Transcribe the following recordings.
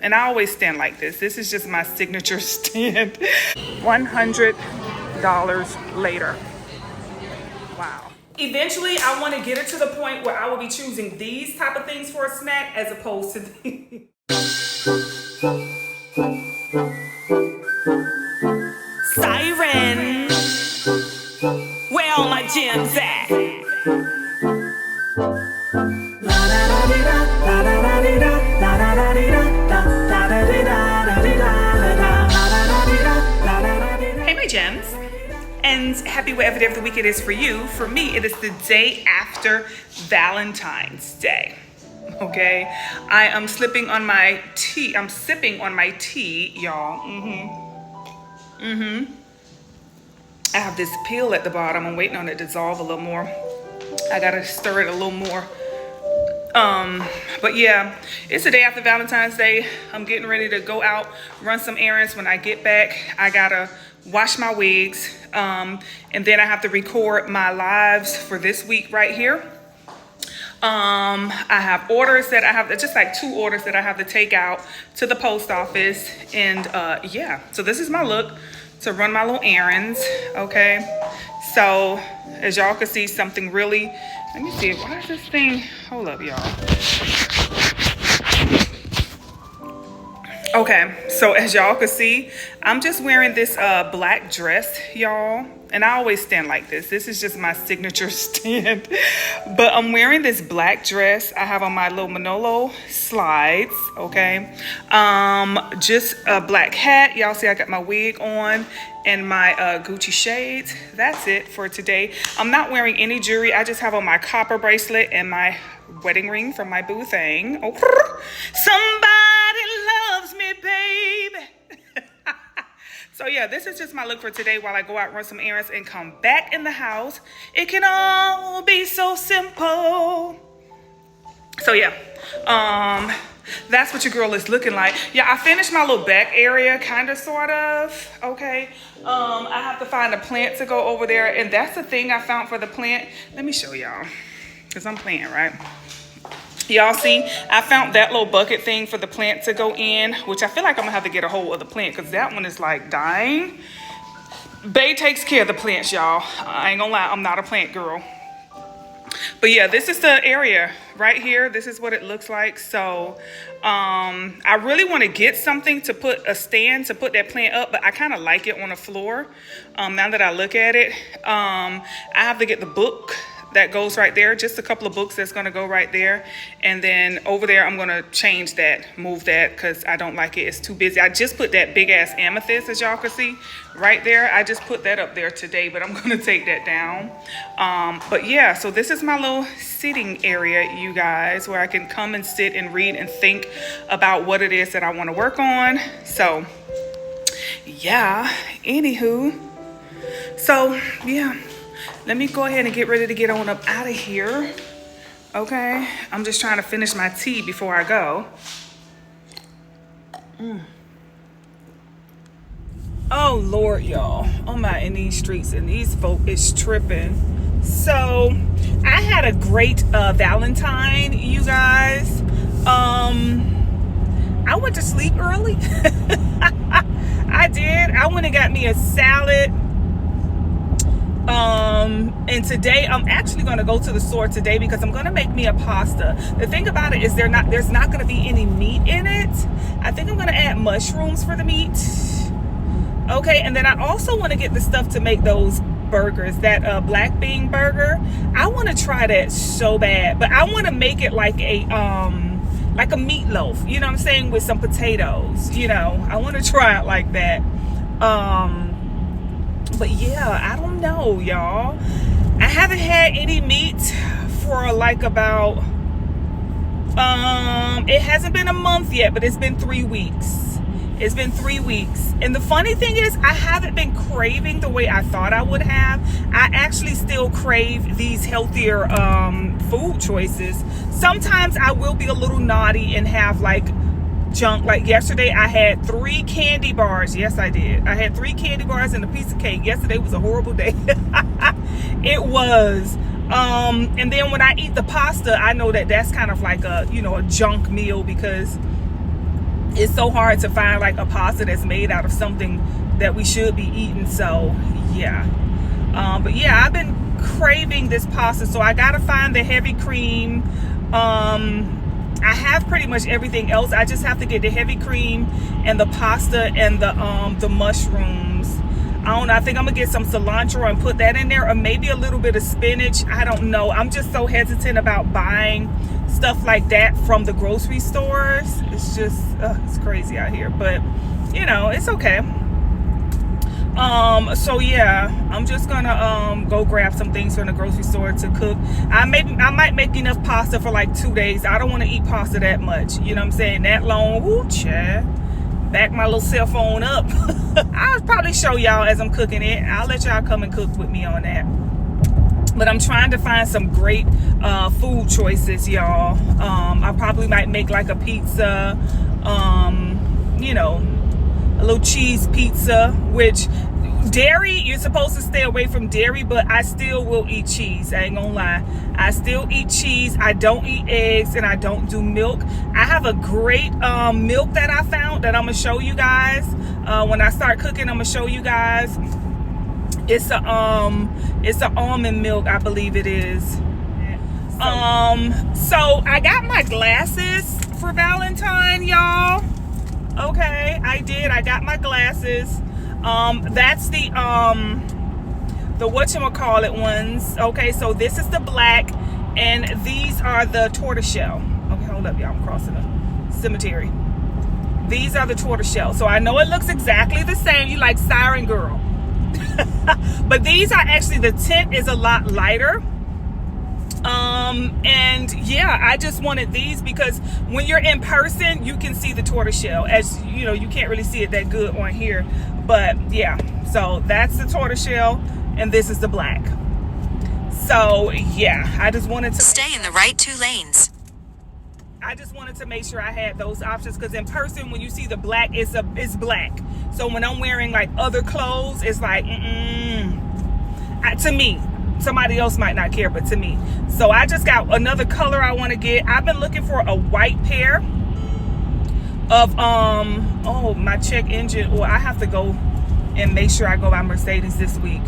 And I always stand like this. This is just my signature stand. $100 later. Wow. Eventually, I want to get it to the point where I will be choosing these type of things for a snack as opposed to these. Sighren. Where all my gems at? Hey, my gems. And happy whatever day of the week it is for you. For me, it is the day after Valentine's Day. Okay, I am sipping on my tea, y'all. I have this peel at the bottom. I'm waiting on it to dissolve a little more. I gotta stir it a little more. But yeah, it's the day after Valentine's Day. I'm getting ready to go out, run some errands. When I get back, I gotta wash my wigs. And then I have to record my lives for this week right here. I have orders that I have, just like 2 orders that I have to take out to the post office. And yeah, so this is my look to run my little errands. Okay, so as y'all can see, something really, let me see, why is this thing, hold up y'all. Okay, so as y'all can see, I'm just wearing this black dress, y'all. And I always stand like this. This is just my signature stand. But I'm wearing this black dress. I have on my little Manolo slides, okay? Just a black hat. Y'all see I got my wig on and my Gucci shades. That's it for today. I'm not wearing any jewelry. I just have on my copper bracelet and my wedding ring from my boo thing. Oh, somebody loves me, baby. So yeah, this is just my look for today while I go out, run some errands, and come back in the house. It can all be so simple. So yeah, that's what your girl is looking like. Yeah, I finished my little back area, kind of, sort of, okay. I have to find a plant to go over there, and that's the thing I found for the plant. Let me show y'all, because I'm playing, right? Y'all see, I found that little bucket thing for the plant to go in, which I feel like I'm gonna have to get a hold of the plant because that one is like dying. Bae takes care of the plants, y'all. I ain't gonna lie, I'm not a plant girl. But yeah, this is the area right here. This is what it looks like. So I really want to get something to put a stand to put that plant up, but I kind of like it on the floor. Now that I look at it, I have to get the book that goes right there, just a couple of books that's gonna go right there. And then over there, I'm gonna change that, move that, because I don't like it, it's too busy. I just put that big ass amethyst, as y'all can see, right there. I just put that up there today, but I'm gonna take that down. But yeah, so this is my little sitting area, you guys, where I can come and sit and read and think about what it is that I wanna work on. So yeah, anywho, so yeah. Let me go ahead and get ready to get on up out of here. Okay, I'm just trying to finish my tea before I go. Oh Lord, y'all. Oh my, in these streets, and these folk is tripping. So I had a great Valentine, you guys. I went to sleep early. I did. I went and got me a salad. And today I'm actually going to go to the store today because I'm going to make me a pasta. The thing about it is there's not going to be any meat in it. I think I'm going to add mushrooms for the meat. Okay, and then I also want to get the stuff to make those burgers, that black bean burger. I want to try that so bad, but I want to make it like a meatloaf, you know what I'm saying, with some potatoes, you know. I want to try it like that. But yeah, I don't know, y'all. I haven't had any meat for like about, it hasn't been a month yet, but it's been 3 weeks. It's been 3 weeks. And the funny thing is, I haven't been craving the way I thought I would have. I actually still crave these healthier food choices. Sometimes I will be a little naughty and have like junk. Like yesterday I had 3 candy bars. Yes, I did. I had 3 candy bars and a piece of cake. Yesterday was a horrible day. It was. And then when I eat the pasta, I know that that's kind of like a, you know, a junk meal because it's so hard to find like a pasta that's made out of something that we should be eating. So yeah, but yeah, I've been craving this pasta, so I gotta find the heavy cream. I have pretty much everything else. I just have to get the heavy cream and the pasta and the mushrooms. I don't know, I think I'm gonna get some cilantro and put that in there, or maybe a little bit of spinach. I don't know. I'm just so hesitant about buying stuff like that from the grocery stores. It's just it's crazy out here, but you know, it's okay. So yeah, I'm just gonna go grab some things from the grocery store to cook. I might make enough pasta for like 2 days. I don't want to eat pasta that much, you know what I'm saying, that long. Woo, child. Back my little cell phone up. I'll probably show y'all as I'm cooking it. I'll let y'all come and cook with me on that. But I'm trying to find some great food choices, y'all. I probably might make like a pizza, you know, a little cheese pizza, which dairy, you're supposed to stay away from dairy, but I still will eat cheese. I ain't gonna lie, I still eat cheese. I don't eat eggs, and I don't do milk. I have a great milk that I found that I'm gonna show you guys when I start cooking. I'm gonna show you guys. It's a almond milk, I believe it is. So I got my glasses for Valentine, y'all. Okay, I did. I got my glasses. That's the whatchamacallit ones. Okay, so this is the black, and these are the tortoiseshell. Okay, hold up, y'all. I'm crossing a cemetery. These are the tortoiseshell. So I know it looks exactly the same. You like Sighren, girl. But these are actually, the tint is a lot lighter. And yeah, I just wanted these because when you're in person, you can see the tortoiseshell. As you know, you can't really see it that good on here, but yeah, so that's the tortoiseshell and this is the black. So yeah, I just wanted to stay in the right 2 lanes. I just wanted to make sure I had those options, because in person, when you see the black, it's black. So when I'm wearing like other clothes, it's like to me. Somebody else might not care, but to me. So I just got another color I want to get. I've been looking for a white pair of oh, my check engine. Well, I have to go and make sure I go by Mercedes this week.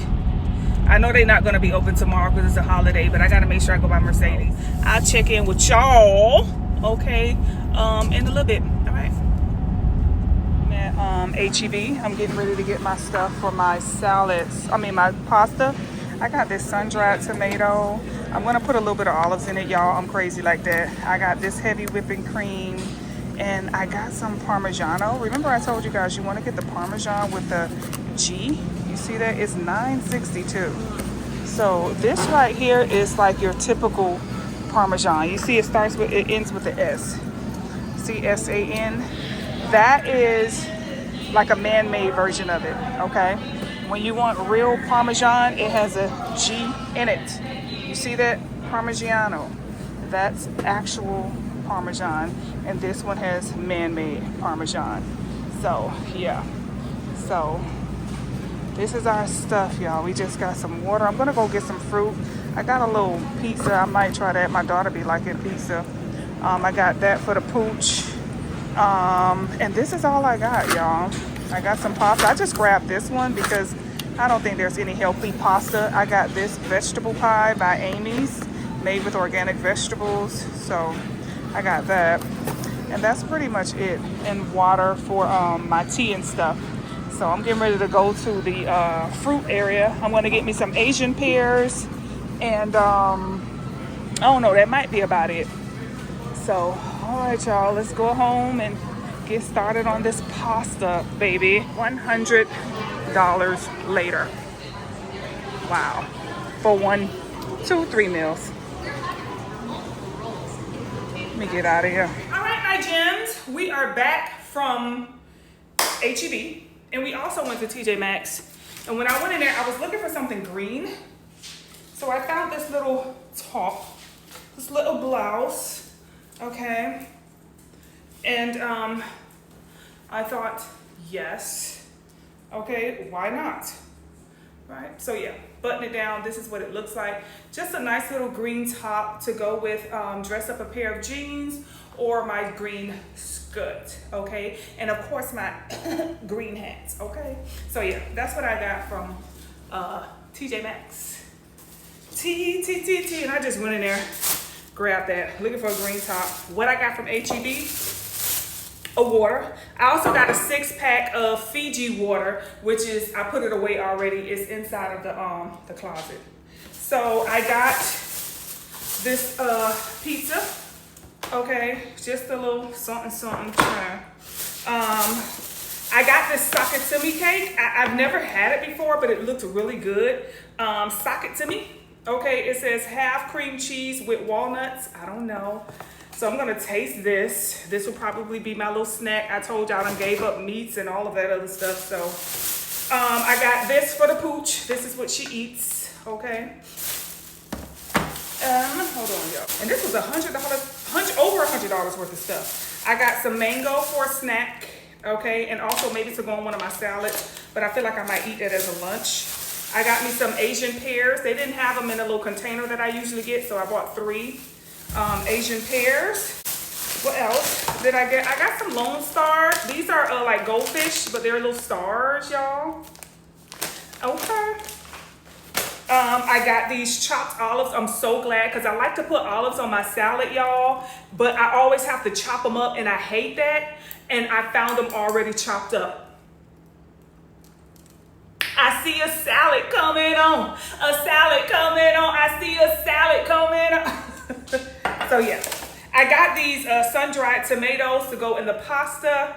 I know they're not going to be open tomorrow because it's a holiday, but I got to make sure I go by Mercedes. I'll check in with y'all, okay, in a little bit. All right. I'm at HEB. I'm getting ready to get my stuff for my salads. I mean, my pasta. I got this sun-dried tomato. I'm gonna put a little bit of olives in it, y'all. I'm crazy like that. I got this heavy whipping cream, and I got some Parmigiano. Remember I told you guys you want to get the Parmesan with the G? You see that? It's $9.62. So this right here is like your typical Parmesan. You see it ends with the S. C-S-A-N. That is like a man-made version of it, okay? When you want real Parmesan, it has a G in it. You see that? Parmigiano. That's actual Parmesan. And this one has man-made Parmesan. So, yeah. So, this is our stuff, y'all. We just got some water. I'm going to go get some fruit. I got a little pizza. I might try that. My daughter be liking pizza. I got that for the pooch. And this is all I got, y'all. I got some pasta. I just grabbed this one because I don't think there's any healthy pasta. I got this vegetable pie by Amy's, made with organic vegetables. So I got that. And that's pretty much it. And water for my tea and stuff. So I'm getting ready to go to the fruit area. I'm going to get me some Asian pears. And I don't know, that might be about it. So, all right, y'all, let's go home and get started on this pasta, baby. $100 later. Wow. For 1, 2, 3 meals. Let me get out of here. All right, my gems. We are back from HEB. And we also went to TJ Maxx. And when I went in there, I was looking for something green. So I found this little top. This little blouse. Okay. And I thought, yes. Okay, why not? Right? So yeah, button it down. This is what it looks like. Just a nice little green top to go with, dress up a pair of jeans or my green skirt, okay? And of course my green hats, okay? So yeah, that's what I got from TJ Maxx. And I just went in there, grabbed that, looking for a green top. What I got from HEB, a water. I also got a 6-pack of Fiji water, which is, I put it away already. It's inside of the closet. So I got this pizza, okay, just a little something. I got this sock it to me cake. I've never had it before, but it looked really good. Sock it to me, okay. It says half cream cheese with walnuts. I don't know. So I'm gonna taste this. This will probably be my little snack. I told y'all I gave up meats and all of that other stuff. So I got this for the pooch. This is what she eats, okay. Hold on, y'all. And this was $100, over $100 worth of stuff. I got some mango for a snack, okay, and also maybe to go on one of my salads, but I feel like I might eat that as a lunch. I got me some Asian pears. They didn't have them in a little container that I usually get, so I bought 3 Asian pears. What else did I get? I got some Lone Stars. These are like goldfish, but they're little stars, y'all. Okay. I got these chopped olives. I'm so glad because I like to put olives on my salad, y'all, but I always have to chop them up and I hate that. And I found them already chopped up. I see a salad coming on. A salad coming on. I see a salad coming on. So yeah, I got these sun-dried tomatoes to go in the pasta.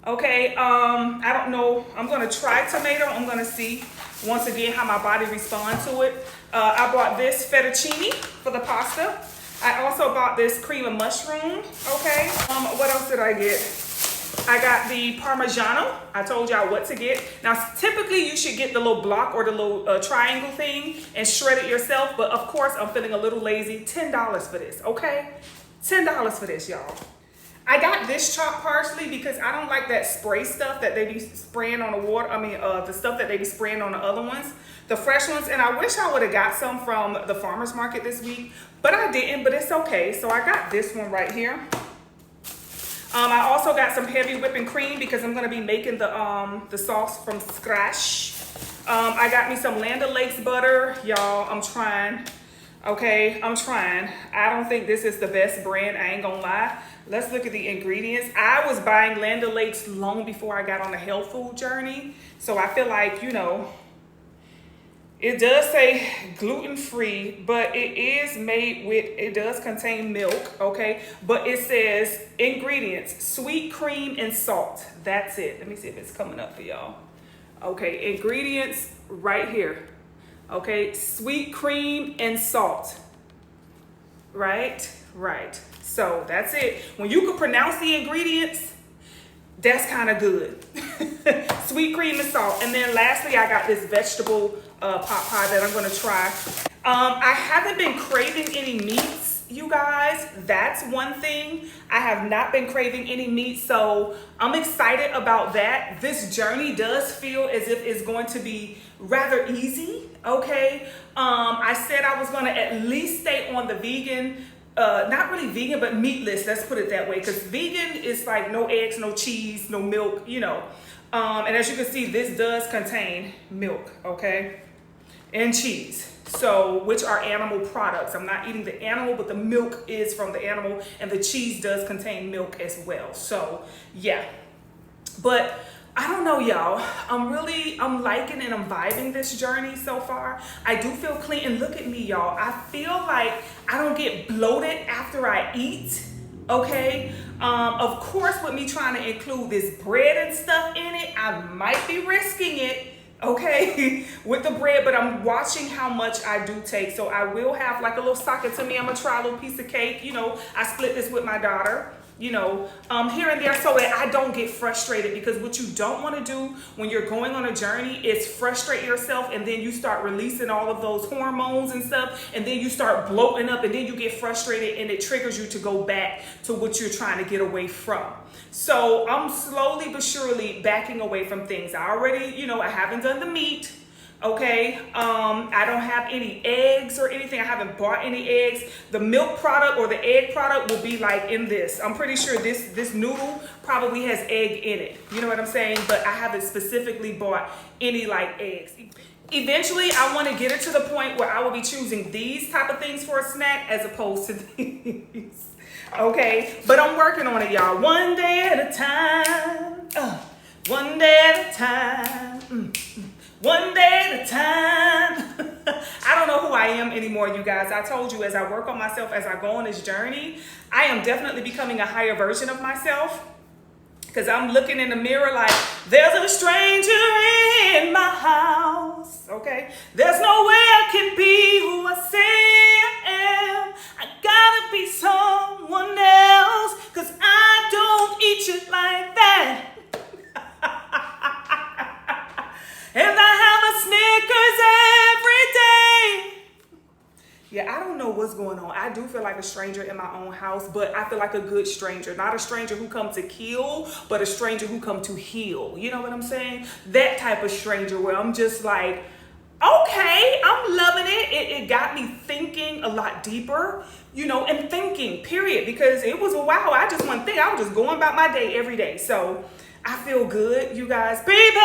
Okay, I don't know. I'm gonna try tomato. I'm gonna see once again how my body responds to it. I bought this fettuccine for the pasta. I also bought this cream of mushroom. Okay, what else did I get? I got the Parmigiano. I told y'all what to get. Now, typically you should get the little block or the little triangle thing and shred it yourself. But of course, I'm feeling a little lazy. $10 for this, okay? $10 for this, y'all. I got this chopped parsley because I don't like that spray stuff that they be spraying on the water. I mean, the stuff that they be spraying on the other ones, the fresh ones. And I wish I would have got some from the farmer's market this week, but I didn't, but it's okay. So I got this one right here. I also got some heavy whipping cream because I'm gonna be making the sauce from scratch. I got me some Land O'Lakes butter, y'all. I'm trying. Okay, I'm trying. I don't think this is the best brand, I ain't gonna lie. Let's look at the ingredients. I was buying Land O'Lakes long before I got on the health food journey. So I feel like, you know, it does say gluten-free, but it is made with, it does contain milk, okay? But it says ingredients, sweet cream and salt. That's it. Let me see if it's coming up for y'all. Okay, ingredients right here. Okay, sweet cream and salt. Right? So that's it. When you can pronounce the ingredients, that's kind of good. Sweet cream and salt. And then lastly, I got this vegetable pot pie that I'm gonna try. I haven't been craving any meats, you guys. That's one thing. I have not been craving any meat, so I'm excited about that. This journey does feel as if it's going to be rather easy, okay? I said I was gonna at least stay on the vegan, not really vegan, but meatless, let's put it that way, because vegan is like no eggs, no cheese, no milk, you know. And as you can see, this does contain milk, okay, and cheese, so which are animal products. I'm not eating the animal, but the milk is from the animal, and the cheese does contain milk as well. So yeah, but I don't know, y'all. I'm liking and I'm vibing this journey so far. I do feel clean, and look at me, y'all. I feel like I don't get bloated after I eat, okay? Of course, with me trying to include this bread and stuff in it, I might be risking it, okay, with the bread, but I'm watching how much I do take. So I will have like a little socket to me. I'm gonna try a little piece of cake. You know, I split this with my daughter, you know, here and there, so that I don't get frustrated, because what you don't want to do when you're going on a journey is frustrate yourself, and then you start releasing all of those hormones and stuff, and then you start bloating up, and then you get frustrated, and it triggers you to go back to what you're trying to get away from. So I'm slowly but surely backing away from things. I already, you know, I haven't done the meat. Okay, I don't have any eggs or anything. I haven't bought any eggs. The milk product or the egg product will be like in this. I'm pretty sure this noodle probably has egg in it. You know what I'm saying? But I haven't specifically bought any like eggs. Eventually, I want to get it to the point where I will be choosing these type of things for a snack as opposed to these. Okay, but I'm working on it, y'all. One day at a time. One day at a time. One day at a time. I don't know who I am anymore, you guys. I told you, as I work on myself, as I go on this journey, I am definitely becoming a higher version of myself. Because I'm looking in the mirror like, there's a stranger in my house, okay? There's no way I can be who I say I am. I gotta be someone else, because I don't eat you like that. And I have a Snickers every day. Yeah, I don't know what's going on. I do feel like a stranger in my own house, but I feel like a good stranger. Not a stranger who come to kill, but a stranger who come to heal. You know what I'm saying? That type of stranger where I'm just like, okay, I'm loving it. It got me thinking a lot deeper, you know, and thinking, period. Because it was a while. I just want to think. I was just going about my day every day. So I feel good, you guys. Baby,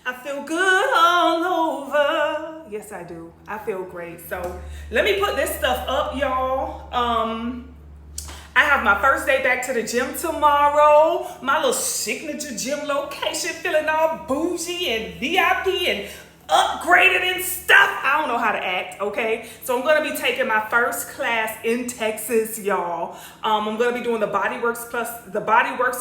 I feel good all over. Yes, I do. I feel great. So let me put this stuff up, y'all. I have my first day back to the gym tomorrow. My little signature gym location, feeling all bougie and VIP and upgraded and stuff. I don't know how to act, okay? So I'm gonna be taking my first class in Texas, y'all. I'm gonna be doing the Bodyworks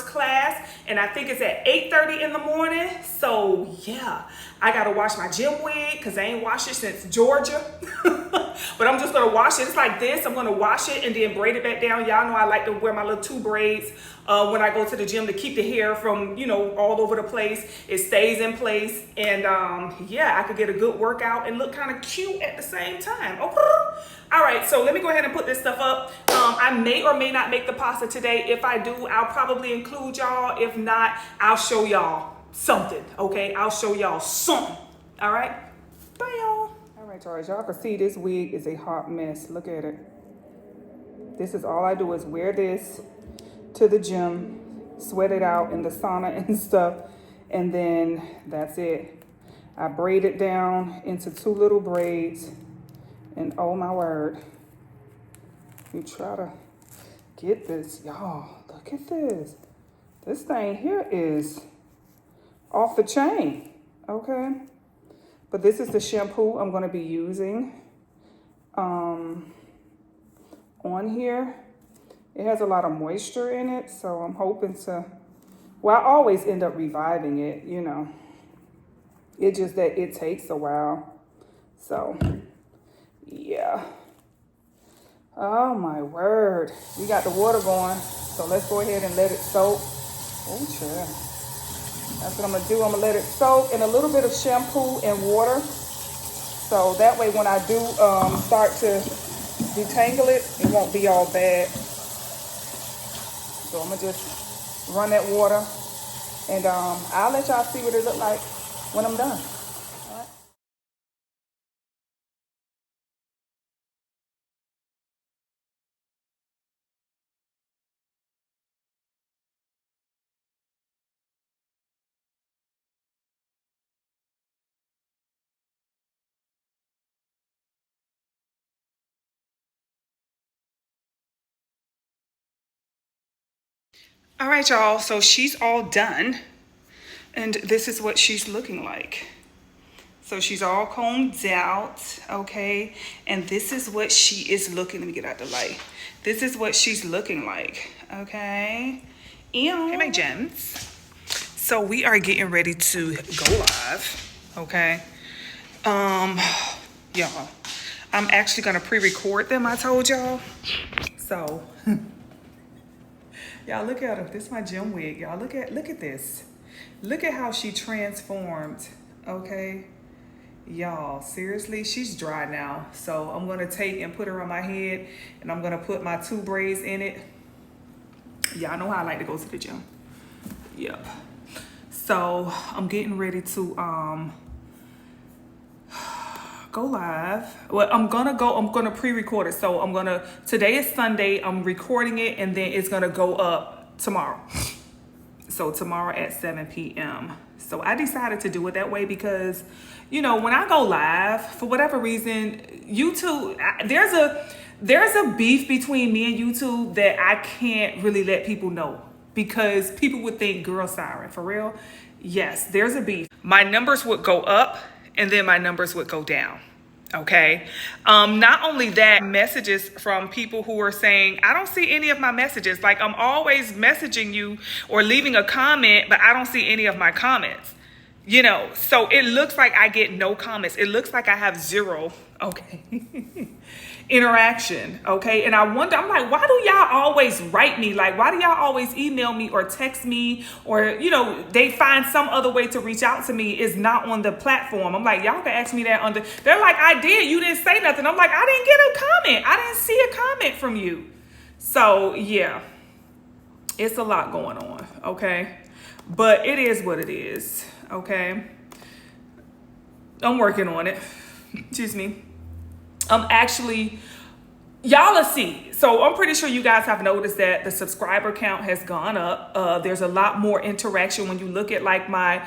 class, and I think it's at 8:30 in the morning. So yeah, I gotta wash my gym wig because I ain't washed it since Georgia. But I'm just gonna wash it. It's like this. I'm gonna wash it and then braid it back down. Y'all know I like to wear my little 2 braids when I go to the gym to keep the hair from, you know, all over the place. It stays in place, and yeah, I could get a good workout and look kind of cute at the same time. Okay. All right, so let me go ahead and put this stuff up. I may or may not make the pasta today. If I do, I'll probably include y'all. If not, I'll show y'all something, okay? I'll show y'all something. All right? Bye, y'all. All right, y'all. As y'all can see, this wig is a hot mess. Look at it. This is all I do is wear this to the gym, sweat it out in the sauna and stuff, and then that's it. I braid it down into 2 little braids, and oh my word, you try to get this, y'all, look at this. This thing here is off the chain, okay? But this is the shampoo I'm gonna be using on here. It has a lot of moisture in it, so I'm hoping to, well, I always end up reviving it, you know. It's just that it takes a while. So, yeah. Oh my word. We got the water going, so let's go ahead and let it soak. Oh, sure. That's what I'm gonna do. I'm gonna let it soak in a little bit of shampoo and water. So that way when I do start to detangle it, it won't be all bad. So I'm gonna just run that water, and I'll let y'all see what it look like when I'm done. All right, y'all, so she's all done, and this is what she's looking like. So she's all combed out, okay? And this is what she is looking, let me get out the light. This is what she's looking like, okay? Ew. Hey, my gems. So we are getting ready to go live, okay? Y'all, I'm actually gonna pre-record them, I told y'all. So, y'all look at her, this is my gym wig. Y'all look at this. Look at how she transformed, okay? Y'all, seriously, she's dry now. So I'm gonna take and put her on my head, and I'm gonna put my 2 braids in it. Y'all know how I like to go to the gym. Yep. So I'm getting ready to go live. Well, I'm gonna pre-record it. So today is Sunday, I'm recording it, and then it's gonna go up tomorrow. So tomorrow at 7 p.m. So I decided to do it that way because, when I go live, for whatever reason, YouTube, there's a beef between me and YouTube that I can't really let people know because people would think, girl, Sighren, for real? Yes, there's a beef. My numbers would go up and then my numbers would go down. Okay. Not only that, messages from people who are saying, I don't see any of my messages. Like, I'm always messaging you or leaving a comment, but I don't see any of my comments. So it looks like I get no comments. It looks like I have zero, okay, interaction, okay? And I wonder, I'm like, why do y'all always write me? Like, why do y'all always email me or text me or, they find some other way to reach out to me is not on the platform. I'm like, y'all can ask me that they're like, I did, you didn't say nothing. I'm like, I didn't get a comment. I didn't see a comment from you. So yeah, it's a lot going on, okay? But it is what it is. Okay, I'm working on it. Excuse me. Y'all will see. So I'm pretty sure you guys have noticed that the subscriber count has gone up. There's a lot more interaction when you look at like my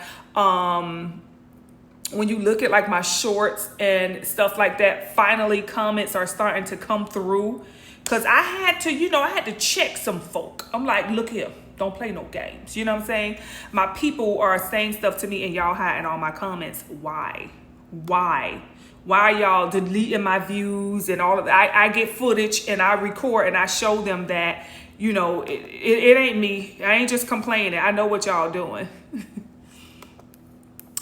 shorts and stuff like that. Finally, comments are starting to come through because I had to check some folk. I'm like, look here. Don't play no games. You know what I'm saying? My people are saying stuff to me and y'all hiding all my comments. Why? Why are y'all deleting my views and all of that? I get footage and I record and I show them that, it ain't me. I ain't just complaining. I know what y'all doing.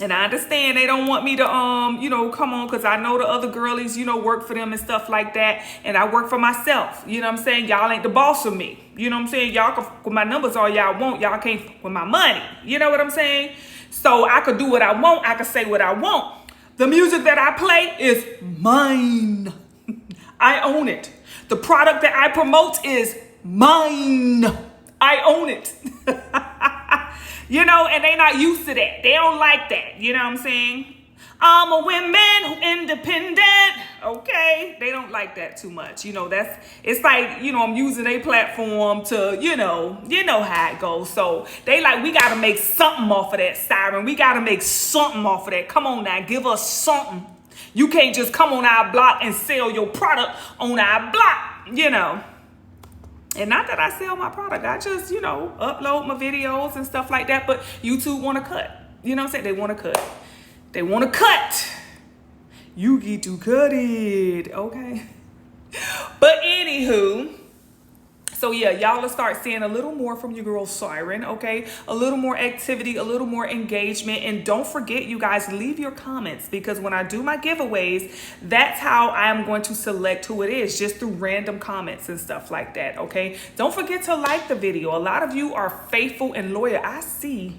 And I understand they don't want me to, come on, because I know the other girlies, work for them and stuff like that. And I work for myself. You know what I'm saying? Y'all ain't the boss of me. You know what I'm saying? Y'all can, with my numbers all y'all want. Y'all can't with my money. You know what I'm saying? So I could do what I want. I could say what I want. The music that I play is mine. I own it. The product that I promote is mine. I own it. And they not used to that. They don't like that. You know what I'm saying? I'm a women who independent. Okay. They don't like that too much. It's like, I'm using a platform to, you know how it goes. So they like, we got to make something off of that, Sighren. We got to make something off of that. Come on now. Give us something. You can't just come on our block and sell your product on our block, And not that I sell my product. I just, upload my videos and stuff like that. But YouTube want to cut. You know what I'm saying? They want to cut. They want to cut. You get to cut it. Okay. But anywho. So yeah, y'all will start seeing a little more from your girl Sighren, okay? A little more activity, a little more engagement. And don't forget, you guys, leave your comments because when I do my giveaways, that's how I'm going to select who it is, just through random comments and stuff like that, okay? Don't forget to like the video. A lot of you are faithful and loyal. I see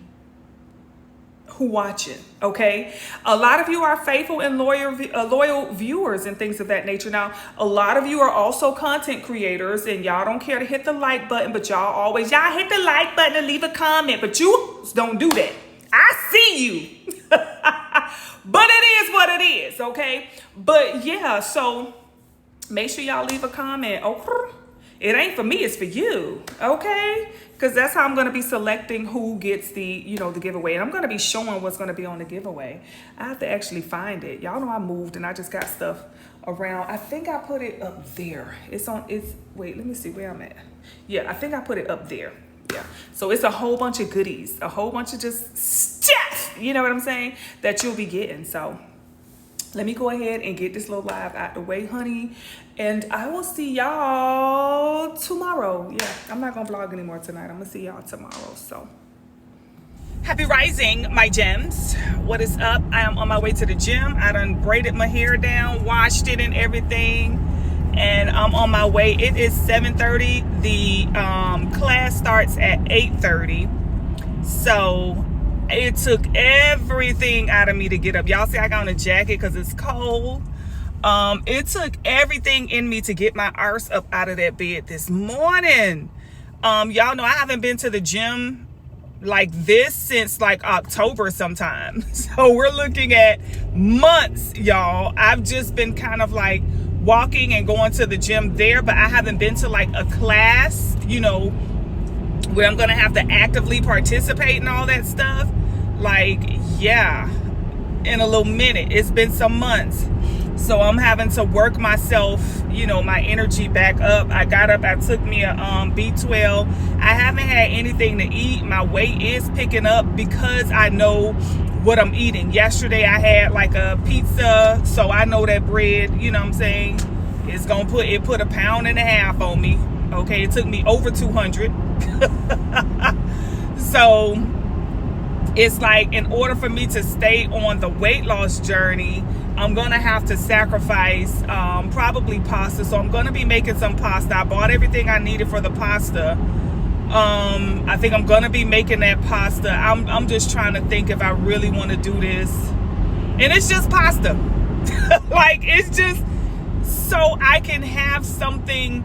who watching, okay? A lot of you are faithful and loyal viewers and things of that nature. Now, a lot of you are also content creators and y'all don't care to hit the like button, but y'all hit the like button and leave a comment, but you don't do that. I see you. But it is what it is, okay? But yeah, so make sure y'all leave a comment. Okay? It ain't for me, it's for you, okay? Because that's how I'm going to be selecting who gets the, the giveaway. And I'm going to be showing what's going to be on the giveaway. I have to actually find it. Y'all know I moved and I just got stuff around. I think I put it up there. Wait, let me see where I'm at. Yeah, I think I put it up there. Yeah. So it's a whole bunch of goodies, a whole bunch of just stuff, you know what I'm saying, that you'll be getting. So let me go ahead and get this little live out the way, honey. And I will see y'all tomorrow. Yeah, I'm not going to vlog anymore tonight. I'm going to see y'all tomorrow. So happy rising, my gems. What is up? I am on my way to the gym. I done braided my hair down, washed it and everything. And I'm on my way. It is 7:30. The class starts at 8:30. So it took everything out of me to get up. Y'all see I got on a jacket because it's cold. It took everything in me to get my arse up out of that bed this morning. Y'all know I haven't been to the gym like this since like October sometime. So we're looking at months, y'all. I've just been kind of like walking and going to the gym there, but I haven't been to like a class, you know, where I'm gonna have to actively participate and all that stuff. Like, yeah, in a little minute. It's been some months. So I'm having to work myself, you know, my energy back up. I got up, I took me a B12. I haven't had anything to eat. My weight is picking up because I know what I'm eating. Yesterday I had like a pizza, so I know that bread, you know what I'm saying, it's gonna put 1.5 pounds on me. Okay, it took me over 200. So it's like, in order for me to stay on the weight loss journey, I'm gonna have to sacrifice probably pasta. So I'm gonna be making some pasta. I bought everything I needed for the pasta. I think I'm gonna be making that pasta. I'm just trying to think if I really want to do this, and it's just pasta. Like, it's just so I can have something.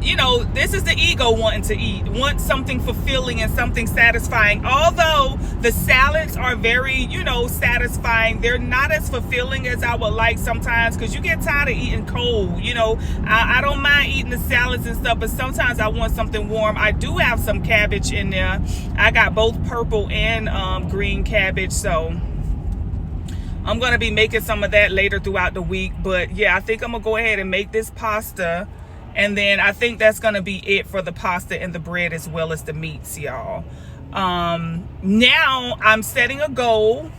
You know, this is the ego wanting to eat, want something fulfilling and something satisfying. Although the salads are very, you know, satisfying, they're not as fulfilling as I would like sometimes, because you get tired of eating cold. You know, I don't mind eating the salads and stuff, but sometimes I want something warm. I do have some cabbage in there. I got both purple and green cabbage, so I'm going to be making some of that later throughout the week. But yeah, I think I'm going to go ahead and make this pasta. And then I think that's going to be it for the pasta and the bread, as well as the meats, y'all. Now I'm setting a goal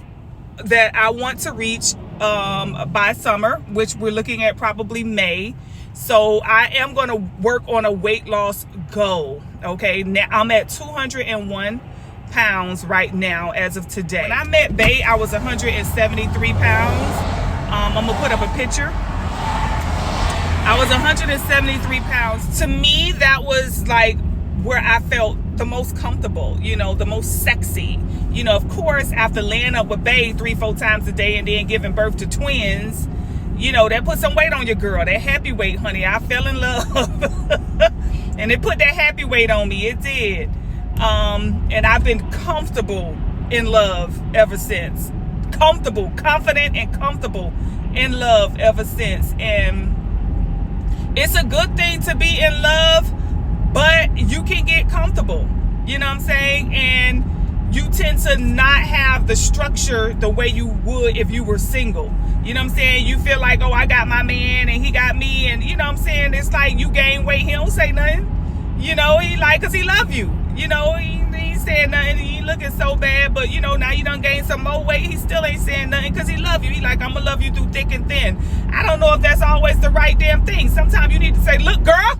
that I want to reach by summer, which we're looking at probably May. So I am going to work on a weight loss goal. Okay, now I'm at 201 pounds right now as of today. When I met Bay, I was 173 pounds. I'm going to put up a picture. I was 173 pounds. To me, that was like where I felt the most comfortable, you know, the most sexy. You know, of course, after laying up with Bae 3-4 times a day and then giving birth to twins, you know, that put some weight on your girl. That happy weight, honey. I fell in love. And it put that happy weight on me. It did. And I've been comfortable in love ever since. Comfortable, confident and comfortable in love ever since. And it's a good thing to be in love, but you can get comfortable, you know what I'm saying? And you tend to not have the structure the way you would if you were single. You know what I'm saying? You feel like, oh, I got my man and he got me, and you know what I'm saying? It's like you gain weight, he don't say nothing. You know, he like, cause he love you. You know, he ain't saying nothing, he looking so bad, but you know, now you done gained some more weight, he still ain't saying nothing because he love you. He like, I'm gonna love you through thick and thin. I don't know if that's always the right damn thing. Sometimes you need to say, look, girl,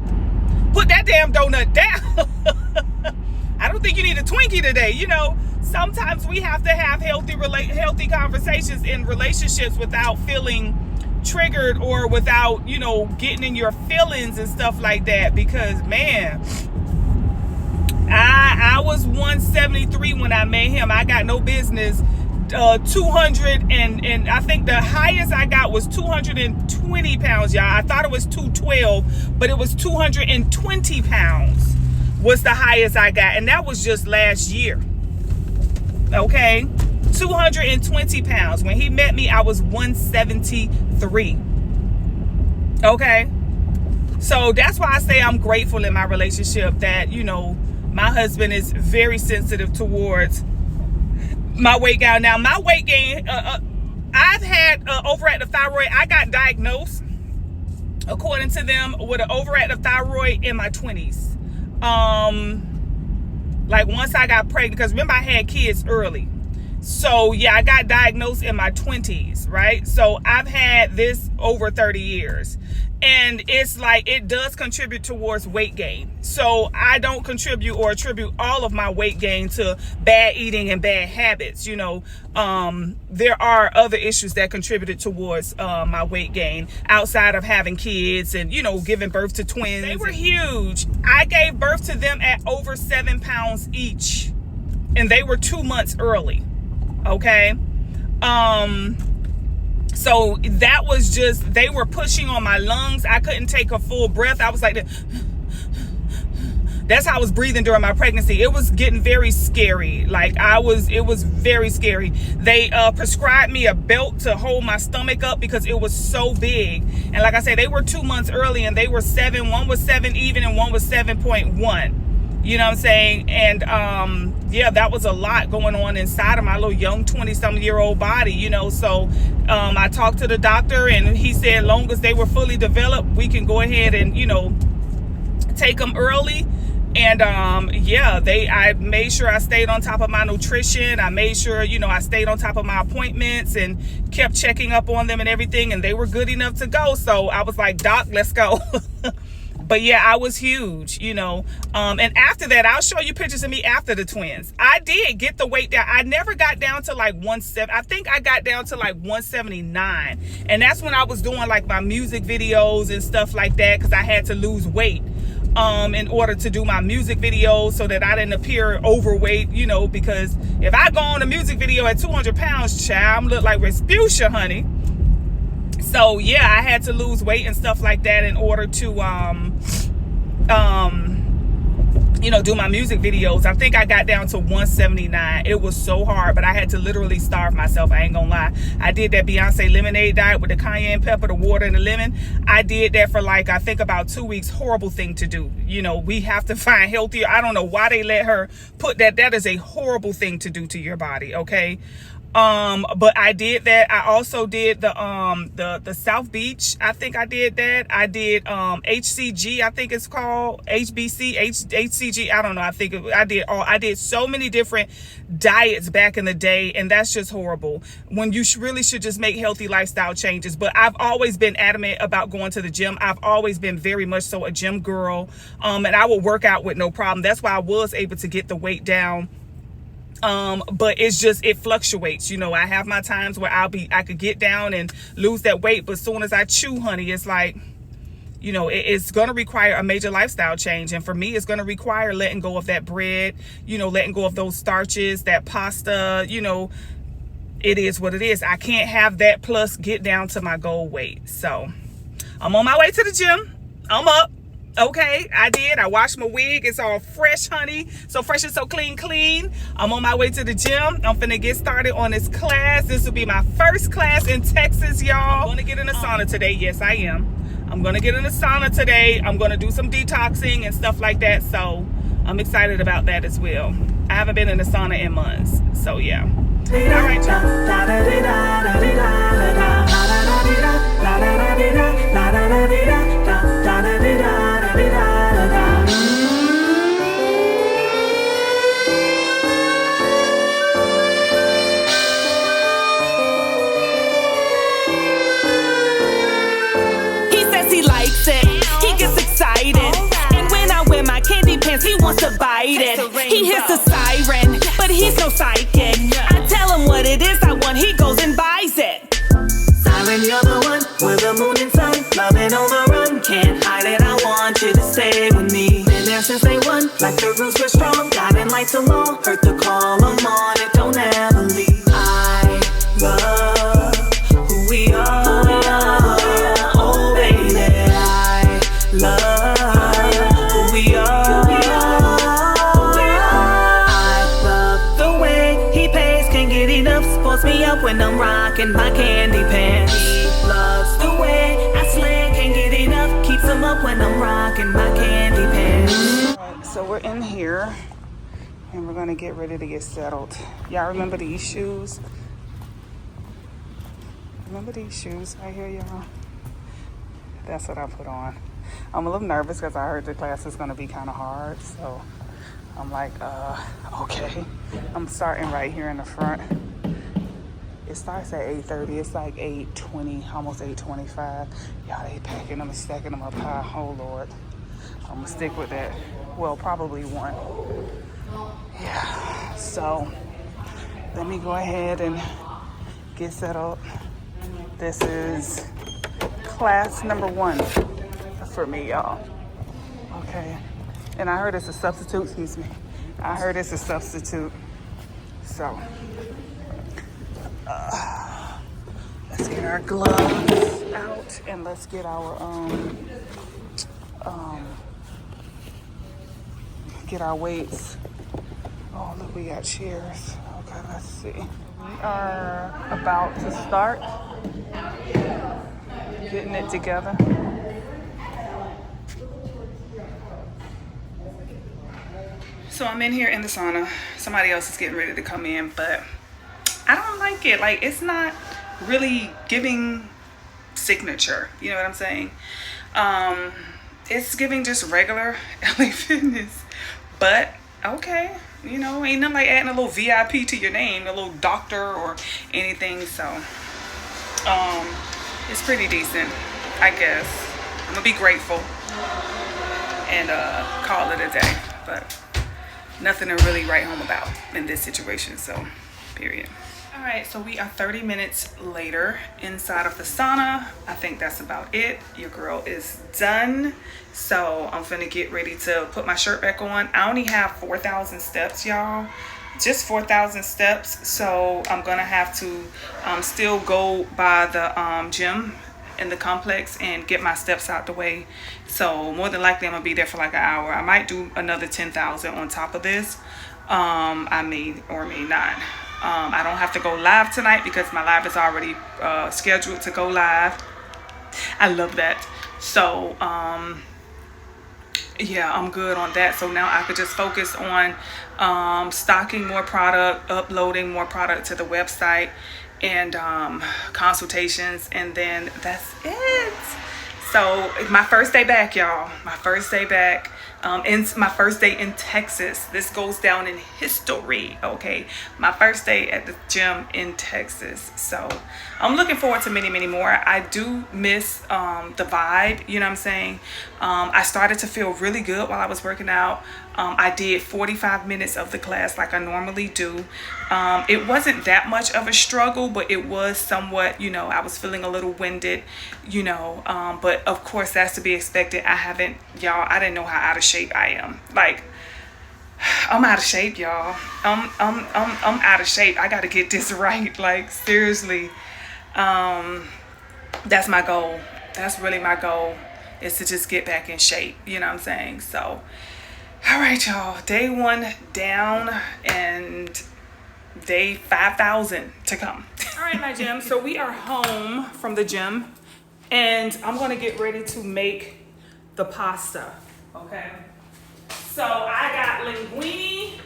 put that damn donut down. I don't think you need a Twinkie today. You know, sometimes we have to have healthy conversations in relationships without feeling triggered or without, you know, getting in your feelings and stuff like that. Because, man, I was 173 when I met him. I got no business 200 and I think the highest I got was 220 pounds, y'all. I thought it was 212, but it was 220 pounds was the highest I got, and that was just last year. Okay, 220 pounds. When he met me, I was 173. Okay, so that's why I say I'm grateful in my relationship that, you know, my husband is very sensitive towards my weight gain. Now, my weight gain, I've had overactive thyroid. I got diagnosed, according to them, with an overactive thyroid in my 20s. Like once I got pregnant, because remember I had kids early. So yeah, I got diagnosed in my 20s, right? So I've had this over 30 years. And it's like, it does contribute towards weight gain. So I don't contribute or attribute all of my weight gain to bad eating and bad habits. You know, there are other issues that contributed towards my weight gain outside of having kids and, you know, giving birth to twins. They were huge. I gave birth to them at over 7 pounds each, and they were 2 months early. Okay. So that was just, they were pushing on my lungs. I couldn't take a full breath. I was like, That's how I was breathing during my pregnancy. It was getting very scary. Like it was very scary. They prescribed me a belt to hold my stomach up because it was so big. And like I said, they were 2 months early and they were 7. One was 7 even and one was 7.1. You know what I'm saying? And yeah, that was a lot going on inside of my little young 20-some-year-old body, you know. So I talked to the doctor and he said long as they were fully developed, we can go ahead and, you know, take them early. And yeah, I made sure I stayed on top of my nutrition. I made sure, you know, I stayed on top of my appointments and kept checking up on them and everything, and they were good enough to go. So I was like, Doc, let's go. But yeah, I was huge, you know. And after that, I'll show you pictures of me after the twins. I did get the weight down. I never got down to like 170. I think I got down to like 179. And that's when I was doing like my music videos and stuff like that, because I had to lose weight in order to do my music videos so that I didn't appear overweight, you know, because if I go on a music video at 200 pounds, child, I'm look like Respucia, honey. So yeah, I had to lose weight and stuff like that in order to you know, do my music videos. I think I got down to 179. It was so hard, but I had to literally starve myself. I ain't gonna lie. I did that Beyonce lemonade diet with the cayenne pepper, the water, and the lemon. I did that for like, I think about 2 weeks. Horrible thing to do. You know, we have to find healthier. I don't know why they let her put that. That is a horrible thing to do to your body. Okay. But I did that. I also did the South Beach. I think I did that. I did HCG, I think it's called HBC, HCG. I don't know. I did so many different diets back in the day, and that's just horrible when you really should just make healthy lifestyle changes. But I've always been adamant about going to the gym. I've always been very much so a gym girl. And I will work out with no problem. That's why I was able to get the weight down. But it's just, it fluctuates. You know, I have my times where I could get down and lose that weight, but as soon as I chew, honey, it's like, you know, it's going to require a major lifestyle change. And for me, it's going to require letting go of that bread, you know, letting go of those starches, that pasta, you know. It is what it is. I can't have that plus get down to my goal weight. So I'm on my way to the gym. I'm up. Okay, I did. I washed my wig. It's all fresh, honey. So fresh and so clean. I'm on my way to the gym. I'm finna get started on this class. This will be my first class in Texas, y'all. I'm gonna get in a sauna today. Yes, I am. I'm gonna get in a sauna today. I'm gonna do some detoxing and stuff like that. So I'm excited about that as well. I haven't been in a sauna in months. So yeah. All right, y'all. He wants to bite it. He hits the siren, but he's no psychic. I tell him what it is I want, he goes and buys it. Siren, you're the one with the moon and sun, loving on the run. Can't hide it, I want you to stay with me. Been there since day one, like the roots were strong. Guiding lights along, heard the call, I'm on it, don't ever leave. I love who we are. Oh baby, I love who we are. Me up when I'm rocking my candy pants. He loves the way I slang, can't get enough. Keeps him up when I'm rocking my candy pants. Right, so we're in here and we're gonna get ready to get settled. Y'all remember these shoes? Remember these shoes right here, y'all? That's what I put on. I'm a little nervous because I heard the class is gonna be kind of hard. So I'm like, okay. I'm starting right here in the front. It starts at 8:30. It's like 8:20, almost 8:25. Y'all, they packing them and stacking them up high. Oh, Lord. I'm going to stick with that. Well, probably one. Yeah. So, let me go ahead and get set up. This is class number 1 for me, y'all. Okay. And I heard it's a substitute. Excuse me. I heard it's a substitute. So... let's get our gloves out and let's get our get our weights. Oh, look, we got chairs. Okay, let's see. We are about to start getting it together. So I'm in here in the sauna. Somebody else is getting ready to come in, but I don't like it. Like, it's not really giving signature. You know what I'm saying? It's giving just regular LA Fitness. But, okay. You know, ain't nothing like adding a little VIP to your name, a little doctor or anything. So, it's pretty decent, I guess. I'm gonna be grateful and call it a day. But nothing to really write home about in this situation, so period. All right, so we are 30 minutes later inside of the sauna. I think that's about it. Your girl is done. So I'm finna get ready to put my shirt back on. I only have 4,000 steps, y'all. Just 4,000 steps. So I'm gonna have to still go by the gym in the complex and get my steps out the way. So more than likely I'm gonna be there for like an hour. I might do another 10,000 on top of this. I may or may not. I don't have to go live tonight because my live is already scheduled to go live. I love that. So yeah, I'm good on that. So now I could just focus on stocking more product, uploading more product to the website, and consultations, and then that's it. So my first day back, y'all. My first day back. My first day in Texas. This goes down in history, okay? My first day at the gym in Texas. So I'm looking forward to many, many more. I do miss the vibe, you know what I'm saying? I started to feel really good while I was working out. I did 45 minutes of the class like I normally do. It wasn't that much of a struggle, but it was somewhat, you know, I was feeling a little winded, you know, but of course that's to be expected. I didn't know how out of shape I am. Like, I'm out of shape, y'all. I'm out of shape. I got to get this right. Like, seriously. That's my goal. That's really my goal, is to just get back in shape. You know what I'm saying? So, all right, y'all. Day 1 down and day 5,000 to come. All right, my gym. So we are home from the gym, and I'm going to get ready to make the pasta. Okay. So I got linguine.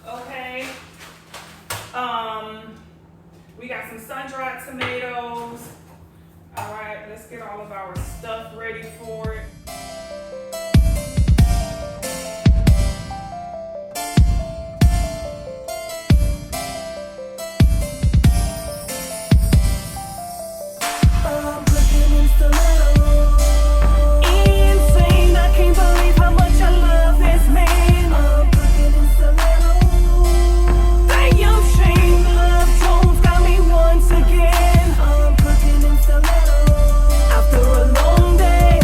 Okay. We got some sun-dried tomatoes. All right, let's get all of our stuff ready for it. I'm cooking in stilettos. Insane, I can't believe how much I love this man. I'm cooking in stilettos. Damn shame, love tones got me once again. I'm cooking in stilettos. After a long day,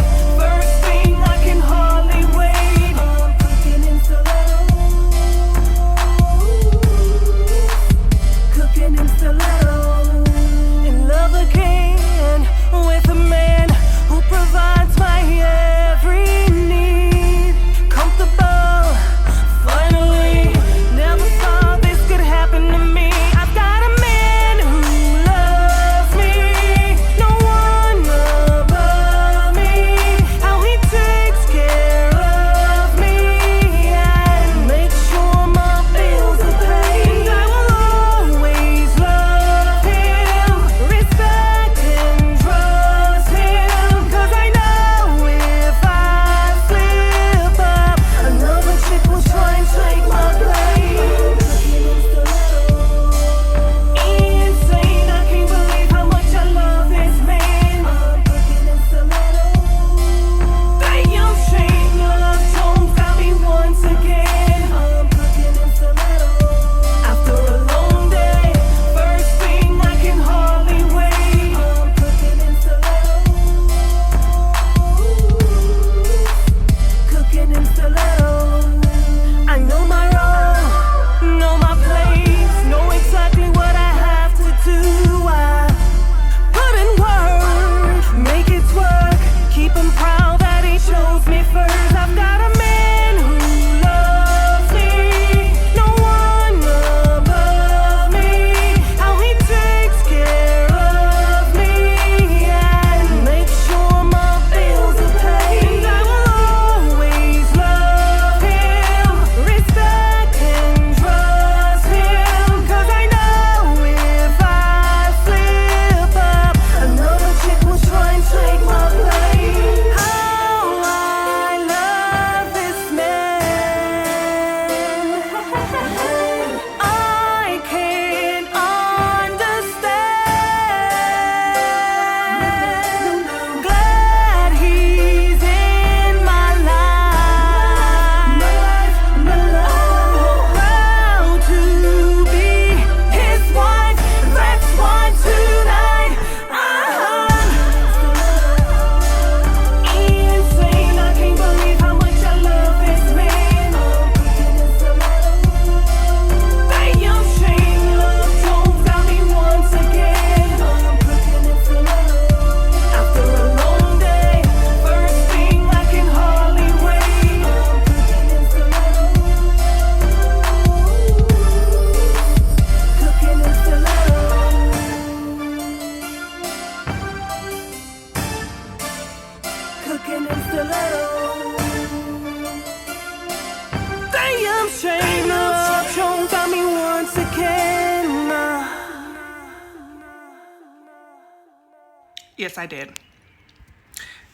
Yes, I did.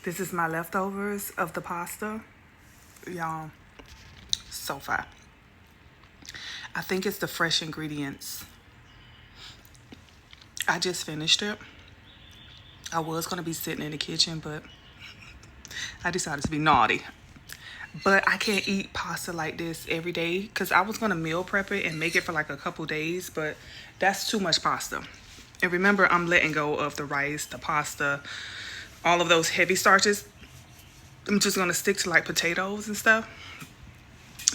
This is my leftovers of the pasta. Y'all, so far. I think it's the fresh ingredients. I just finished it. I was going to be sitting in the kitchen, but I decided to be naughty. But I can't eat pasta like this every day because I was going to meal prep it and make it for like a couple days, but that's too much pasta. And remember, I'm letting go of the rice, the pasta, all of those heavy starches. I'm just going to stick to like potatoes and stuff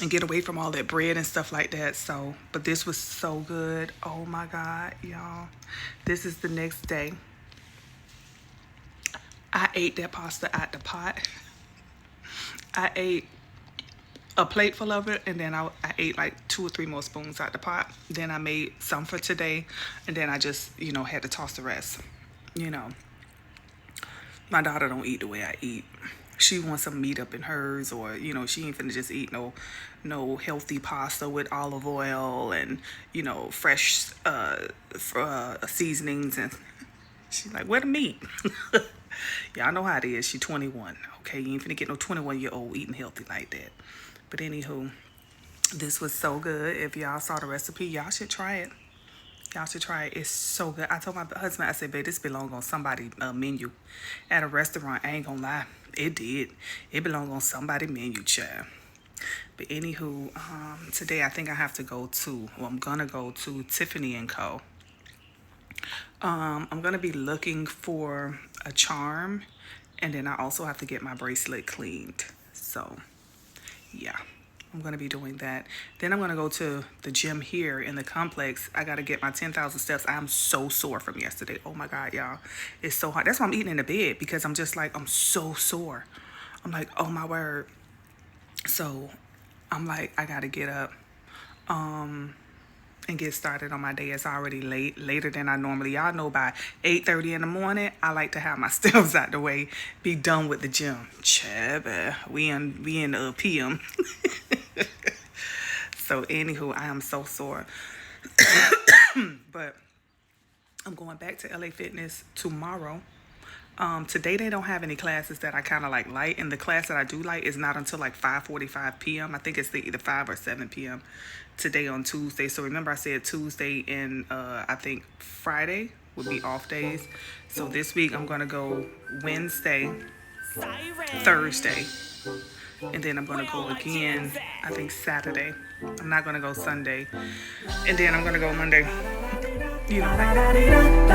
and get away from all that bread and stuff like that. So, but this was so good. Oh my God, y'all. This is the next day. I ate that pasta out the pot. I ate a plate full of it, and then I ate like 2 or 3 more spoons out the pot. Then I made some for today, and then I just, had to toss the rest. My daughter don't eat the way I eat. She wants some meat up in hers, or she ain't finna just eat no healthy pasta with olive oil and fresh seasonings, and she's like, where the meat? Y'all know how it is. She 21. Okay, you ain't finna get no 21-year-old eating healthy like that. But anywho, this was so good. If y'all saw the recipe, y'all should try it. Y'all should try it. It's so good. I told my husband, I said, babe, this belong on somebody's menu at a restaurant. I ain't gonna lie. It did. It belong on somebody's menu, child. But anywho, today I think I have to go to, I'm gonna go to Tiffany & Co. I'm gonna be looking for a charm, and then I also have to get my bracelet cleaned. So yeah, I'm gonna be doing that. Then I'm gonna go to the gym here in the complex. I gotta get my 10,000 steps. I'm so sore from yesterday. Oh my God, y'all, it's so hot. That's why I'm eating in the bed, because I'm just like, I'm so sore. I'm like, oh my word. So I'm like, I gotta get up and get started on my day. It's already later than I normally. Y'all know by 8:30 in the morning, I like to have my steps out the way, be done with the gym. Chabba, we in PM. So anywho, I am so sore. But I'm going back to LA Fitness tomorrow. Today they don't have any classes that I kind of like, and the class that I do like is not until like 5:45 p.m. I think it's either 5 or 7 p.m. today on Tuesday. So remember I said Tuesday and I think Friday would be off days. So this week I'm gonna go Wednesday, Thursday, and then I'm gonna go again, I think Saturday. I'm not gonna go Sunday, and then I'm gonna go Monday. Like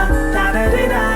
that.